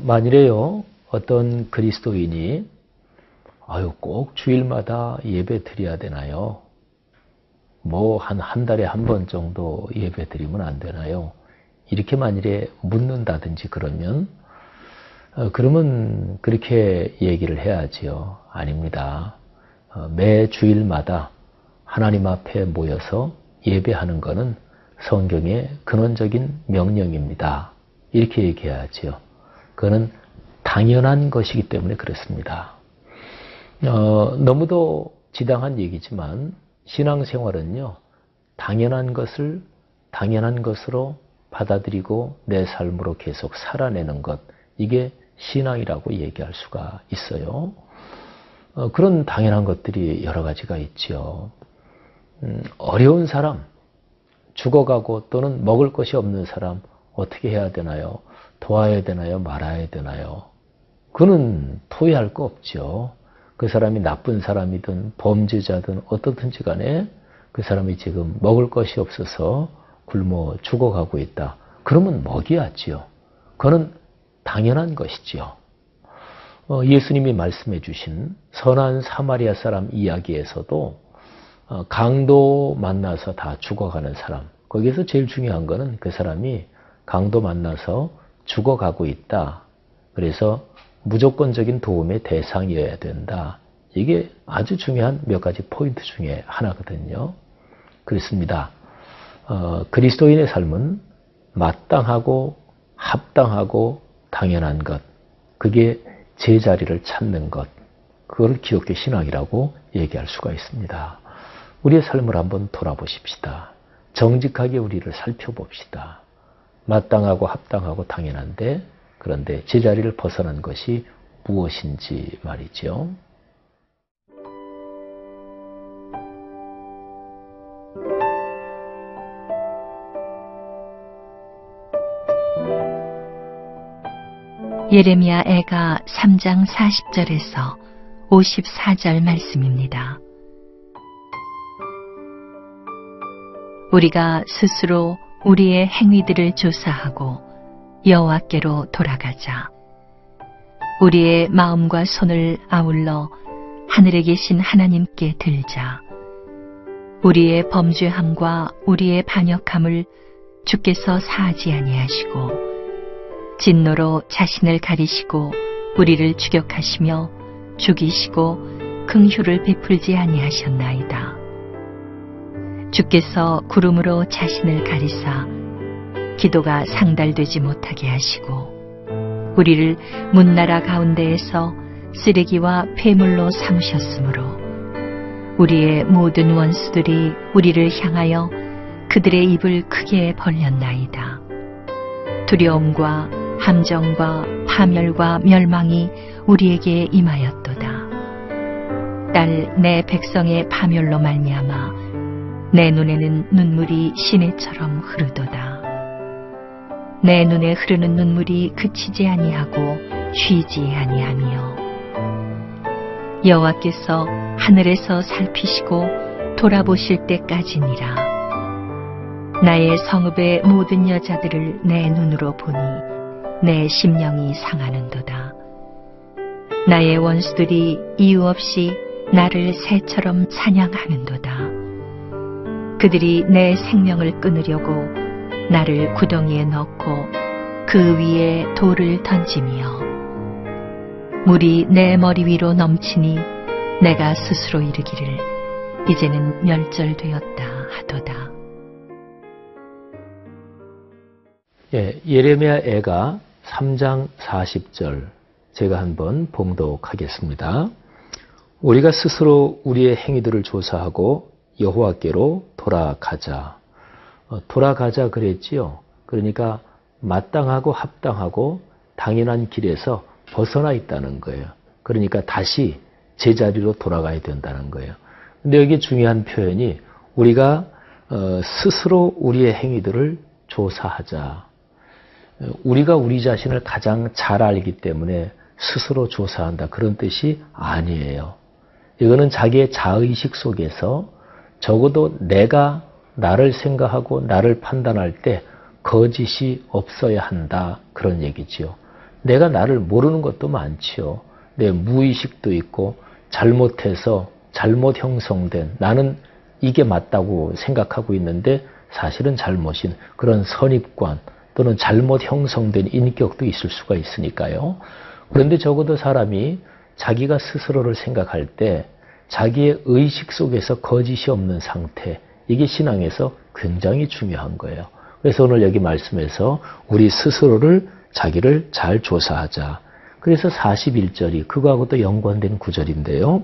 만일에요, 어떤 그리스도인이 꼭 주일마다 예배 드려야 되나요? 뭐 한 달에 한 번 정도 예배 드리면 안 되나요? 이렇게 만일에 묻는다든지 그러면 그렇게 얘기를 해야지요. 아닙니다. 매 주일마다 하나님 앞에 모여서 예배하는 것은 성경의 근원적인 명령입니다. 이렇게 얘기해야지요. 그거는 당연한 것이기 때문에 그렇습니다. 너무도 지당한 얘기지만 신앙생활은요, 당연한 것을 당연한 것으로 받아들이고 내 삶으로 계속 살아내는 것, 이게 신앙이라고 얘기할 수가 있어요. 그런 당연한 것들이 여러 가지가 있지요. 어려운 사람, 죽어가고 또는 먹을 것이 없는 사람 어떻게 해야 되나요? 도와야 되나요? 말아야 되나요? 그는 토의할 거 없죠. 그 사람이 나쁜 사람이든 범죄자든 어떻든지 간에 그 사람이 지금 먹을 것이 없어서 굶어 죽어가고 있다. 그러면 먹여야지요. 그거는 당연한 것이지요. 예수님이 말씀해 주신 선한 사마리아 사람 이야기에서도 강도 만나서 다 죽어가는 사람, 거기에서 제일 중요한 거는 그 사람이 강도 만나서 죽어가고 있다. 그래서 무조건적인 도움의 대상이어야 된다. 이게 아주 중요한 몇 가지 포인트 중에 하나거든요. 그렇습니다. 그리스도인의 삶은 마땅하고 합당하고 당연한 것, 그게 제자리를 찾는 것, 그걸 기독교 신앙이라고 얘기할 수가 있습니다. 우리의 삶을 한번 돌아보십시다. 정직하게 우리를 살펴봅시다. 마땅하고 합당하고 당연한데, 그런데 제자리를 벗어난 것이 무엇인지 말이죠. 예레미야 애가 3장 40절에서 54절 말씀입니다. 우리가 스스로 우리의 행위들을 조사하고 여호와께로 돌아가자. 우리의 마음과 손을 아울러 하늘에 계신 하나님께 들자. 우리의 범죄함과 우리의 반역함을 주께서 사하지 아니하시고 진노로 자신을 가리시고 우리를 추격하시며 죽이시고 긍휼을 베풀지 아니하셨나이다. 주께서 구름으로 자신을 가리사 기도가 상달되지 못하게 하시고 우리를 문나라 가운데에서 쓰레기와 폐물로 삼으셨으므로 우리의 모든 원수들이 우리를 향하여 그들의 입을 크게 벌렸나이다. 두려움과 함정과 파멸과 멸망이 우리에게 임하였도다. 딸 내 백성의 파멸로 말미암아 내 눈에는 눈물이 시내처럼 흐르도다. 내 눈에 흐르는 눈물이 그치지 아니하고 쉬지 아니하며 여호와께서 하늘에서 살피시고 돌아보실 때까지니라. 나의 성읍의 모든 여자들을 내 눈으로 보니 내 심령이 상하는도다. 나의 원수들이 이유 없이 나를 새처럼 사냥하는도다. 그들이 내 생명을 끊으려고 나를 구덩이에 넣고 그 위에 돌을 던지며 물이 내 머리 위로 넘치니 내가 스스로 이르기를 이제는 멸절되었다 하도다. 예레미야 애가 3장 40절 제가 한번 봉독하겠습니다. 우리가 스스로 우리의 행위들을 조사하고 여호와께로 돌아가자. 돌아가자 그랬지요. 그러니까 마땅하고 합당하고 당연한 길에서 벗어나 있다는 거예요. 그러니까 다시 제자리로 돌아가야 된다는 거예요. 근데 여기 중요한 표현이 우리가 스스로 우리의 행위들을 조사하자. 우리가 우리 자신을 가장 잘 알기 때문에 스스로 조사한다. 그런 뜻이 아니에요. 이거는 자기의 자의식 속에서 적어도 내가 나를 생각하고 나를 판단할 때 거짓이 없어야 한다. 그런 얘기지요. 내가 나를 모르는 것도 많지요. 내 무의식도 있고 잘못해서 잘못 형성된 나는 이게 맞다고 생각하고 있는데 사실은 잘못인 그런 선입관 또는 잘못 형성된 인격도 있을 수가 있으니까요. 그런데 적어도 사람이 자기가 스스로를 생각할 때 자기의 의식 속에서 거짓이 없는 상태, 이게 신앙에서 굉장히 중요한 거예요. 그래서 오늘 여기 말씀에서 우리 스스로를 자기를 잘 조사하자. 그래서 41절이 그거하고 또 연관된 구절인데요.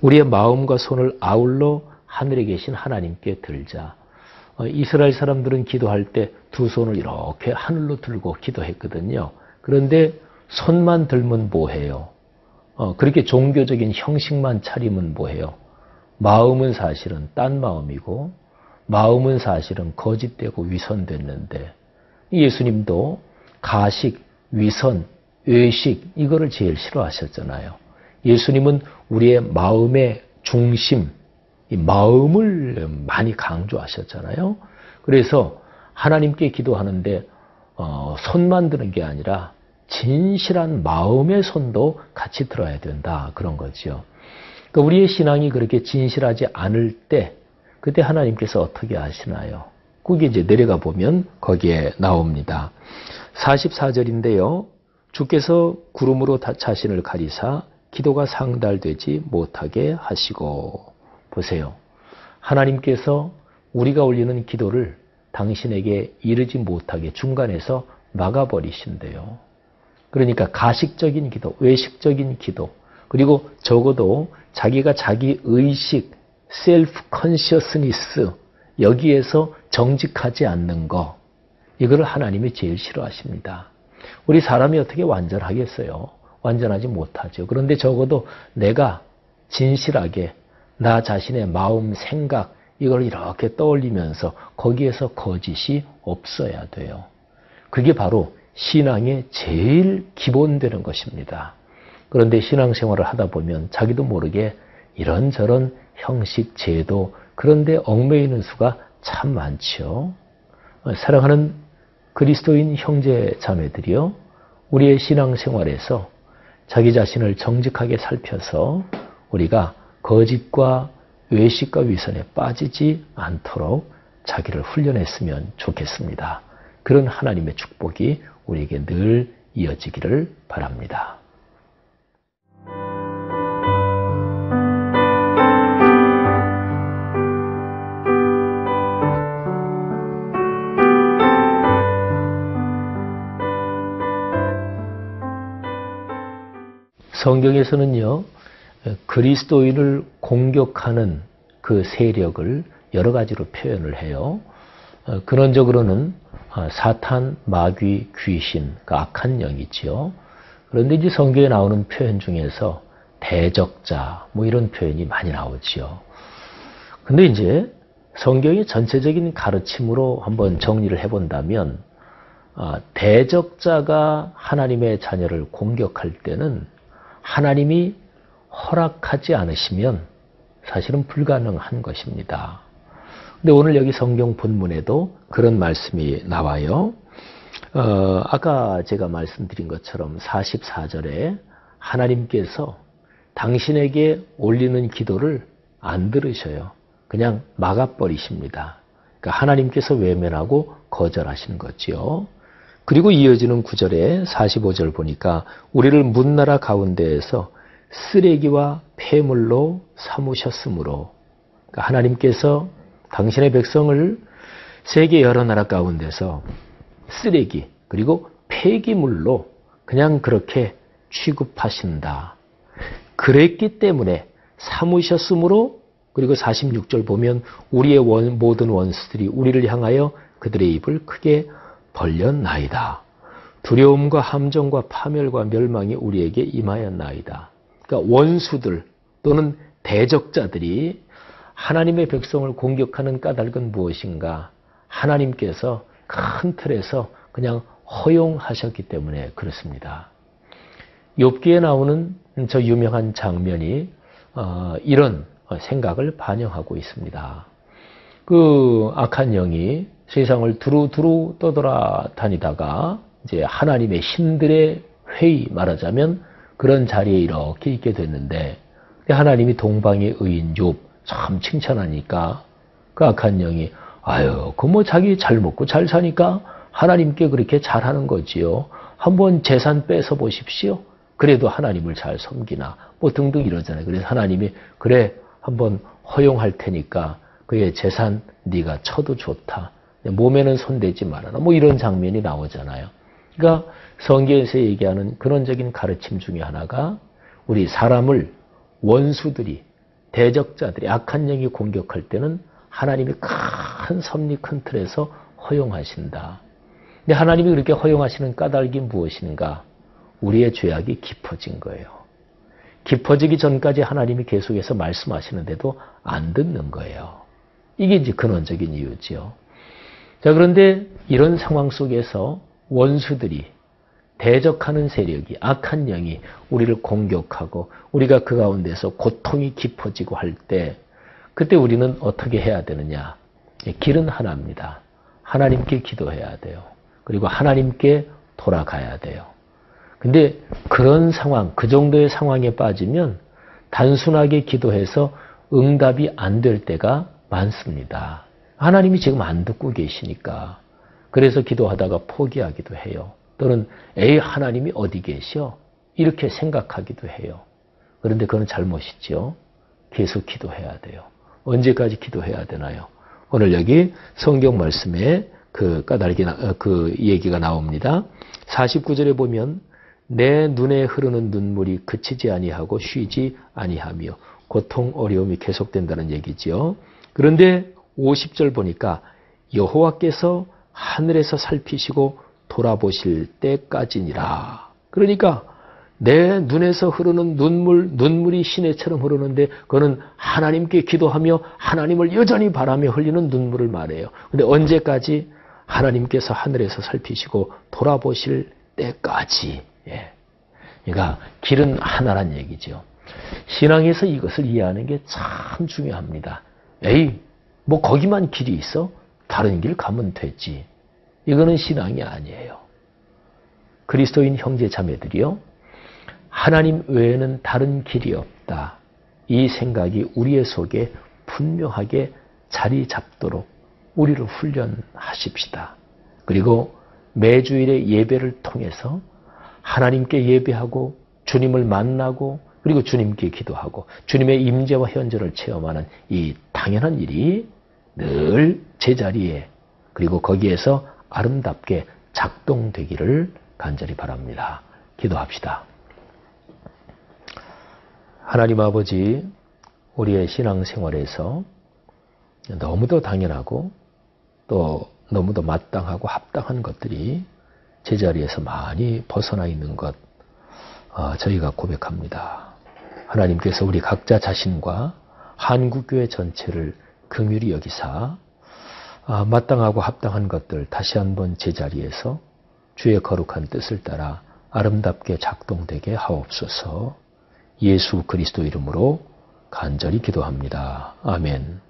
우리의 마음과 손을 아울러 하늘에 계신 하나님께 들자. 이스라엘 사람들은 기도할 때 두 손을 이렇게 하늘로 들고 기도했거든요. 그런데 손만 들면 뭐해요? 그렇게 종교적인 형식만 차리면 뭐해요? 마음은 사실은 딴 마음이고 마음은 사실은 거짓되고 위선됐는데 예수님도 가식, 위선, 외식 이거를 제일 싫어하셨잖아요. 예수님은 우리의 마음의 중심, 이 마음을 많이 강조하셨잖아요. 그래서 하나님께 기도하는데 손만 드는 게 아니라 진실한 마음의 손도 같이 들어야 된다. 그런 거죠. 그러니까 우리의 신앙이 그렇게 진실하지 않을 때 그때 하나님께서 어떻게 하시나요? 거기 이제 내려가 보면 거기에 나옵니다. 44절인데요. 주께서 구름으로 자신을 가리사 기도가 상달되지 못하게 하시고 보세요. 하나님께서 우리가 올리는 기도를 당신에게 이르지 못하게 중간에서 막아버리신대요. 그러니까 가식적인 기도, 외식적인 기도, 그리고 적어도 자기가 자기 의식, 셀프 컨시어스니스 여기에서 정직하지 않는 거, 이거를 하나님이 제일 싫어하십니다. 우리 사람이 어떻게 완전하겠어요? 완전하지 못하죠. 그런데 적어도 내가 진실하게 나 자신의 마음, 생각 이걸 이렇게 떠올리면서 거기에서 거짓이 없어야 돼요. 그게 바로 신앙의 제일 기본되는 것입니다. 그런데 신앙생활을 하다 보면 자기도 모르게 이런저런 형식, 제도 그런데 얽매이는 수가 참 많죠. 사랑하는 그리스도인 형제 자매들이요. 우리의 신앙생활에서 자기 자신을 정직하게 살펴서 우리가 거짓과 외식과 위선에 빠지지 않도록 자기를 훈련했으면 좋겠습니다. 그런 하나님의 축복이 우리에게 늘 이어지기를 바랍니다. 성경에서는요, 그리스도인을 공격하는 그 세력을 여러 가지로 표현을 해요. 근원적으로는 사탄, 마귀, 귀신, 그 악한 영이지요. 그런데 이제 성경에 나오는 표현 중에서 대적자, 뭐 이런 표현이 많이 나오지요. 근데 이제 성경의 전체적인 가르침으로 한번 정리를 해본다면, 대적자가 하나님의 자녀를 공격할 때는 하나님이 허락하지 않으시면 사실은 불가능한 것입니다. 근데 오늘 여기 성경 본문에도 그런 말씀이 나와요. 아까 제가 말씀드린 것처럼 44절에 하나님께서 당신에게 올리는 기도를 안 들으셔요. 그냥 막아버리십니다. 그러니까 하나님께서 외면하고 거절하시는 거지요. 그리고 이어지는 9절에 45절 보니까 우리를 문나라 가운데에서 쓰레기와 폐물로 삼으셨으므로, 그러니까 하나님께서 당신의 백성을 세계 여러 나라 가운데서 쓰레기 그리고 폐기물로 그냥 그렇게 취급하신다. 그랬기 때문에 삼으셨으므로, 그리고 46절 보면 우리의 모든 원수들이 우리를 향하여 그들의 입을 크게 벌렸나이다. 두려움과 함정과 파멸과 멸망이 우리에게 임하였나이다. 그러니까 원수들 또는 대적자들이 하나님의 백성을 공격하는 까닭은 무엇인가? 하나님께서 큰 틀에서 그냥 허용하셨기 때문에 그렇습니다. 욥기에 나오는 저 유명한 장면이 이런 생각을 반영하고 있습니다. 그 악한 영이 세상을 두루두루 떠돌아다니다가 이제 하나님의 신들의 회의 말하자면 그런 자리에 이렇게 있게 됐는데 하나님이 동방의 의인 욥 참 칭찬하니까 그 악한 영이 아유 그 뭐 자기 잘 먹고 잘 사니까 하나님께 그렇게 잘하는 거지요. 한번 재산 뺏어 보십시오. 그래도 하나님을 잘 섬기나 뭐 등등 이러잖아요. 그래서 하나님이 그래 한번 허용할 테니까 그의 재산 네가 쳐도 좋다. 몸에는 손대지 말아라. 뭐 이런 장면이 나오잖아요. 그러니까 성경에서 얘기하는 근원적인 가르침 중에 하나가 우리 사람을 원수들이 대적자들이 악한 영이 공격할 때는 하나님이 큰 섭리 큰 틀에서 허용하신다. 근데 하나님이 그렇게 허용하시는 까닭이 무엇인가? 우리의 죄악이 깊어진 거예요. 깊어지기 전까지 하나님이 계속해서 말씀하시는데도 안 듣는 거예요. 이게 이제 근원적인 이유지요. 자, 그런데 이런 상황 속에서 원수들이 대적하는 세력이 악한 영이 우리를 공격하고 우리가 그 가운데서 고통이 깊어지고 할 때 그때 우리는 어떻게 해야 되느냐? 길은 하나입니다. 하나님께 기도해야 돼요. 그리고 하나님께 돌아가야 돼요. 근데 그런 상황, 그 정도의 상황에 빠지면 단순하게 기도해서 응답이 안 될 때가 많습니다. 하나님이 지금 안 듣고 계시니까. 그래서 기도하다가 포기하기도 해요. 또는 에이 하나님이 어디 계셔? 이렇게 생각하기도 해요. 그런데 그건 잘못이죠. 계속 기도해야 돼요. 언제까지 기도해야 되나요? 오늘 여기 성경 말씀에 그 까닭이 그 얘기가 나옵니다. 49절에 보면 내 눈에 흐르는 눈물이 그치지 아니하고 쉬지 아니하며 고통 어려움이 계속된다는 얘기지요. 그런데 50절 보니까 여호와께서 하늘에서 살피시고 돌아보실 때까지니라. 그러니까 내 눈에서 흐르는 눈물이 시내처럼 흐르는데 그거는 하나님께 기도하며 하나님을 여전히 바라며 흘리는 눈물을 말해요. 근데 언제까지? 하나님께서 하늘에서 살피시고 돌아보실 때까지. 예. 그러니까 길은 하나란 얘기죠. 신앙에서 이것을 이해하는 게 참 중요합니다. 에이, 뭐 거기만 길이 있어? 다른 길 가면 되지. 이거는 신앙이 아니에요. 그리스도인 형제 자매들이요. 하나님 외에는 다른 길이 없다. 이 생각이 우리의 속에 분명하게 자리 잡도록 우리를 훈련하십시다. 그리고 매주일의 예배를 통해서 하나님께 예배하고 주님을 만나고 그리고 주님께 기도하고 주님의 임재와 현재를 체험하는 이 당연한 일이 늘 제자리에 그리고 거기에서 아름답게 작동되기를 간절히 바랍니다. 기도합시다. 하나님 아버지, 우리의 신앙생활에서 너무도 당연하고 또 너무도 마땅하고 합당한 것들이 제자리에서 많이 벗어나 있는 것 저희가 고백합니다. 하나님께서 우리 각자 자신과 한국교회 전체를 긍휼히 여기사 마땅하고 합당한 것들 다시 한번 제자리에서 주의 거룩한 뜻을 따라 아름답게 작동되게 하옵소서. 예수 그리스도 이름으로 간절히 기도합니다. 아멘.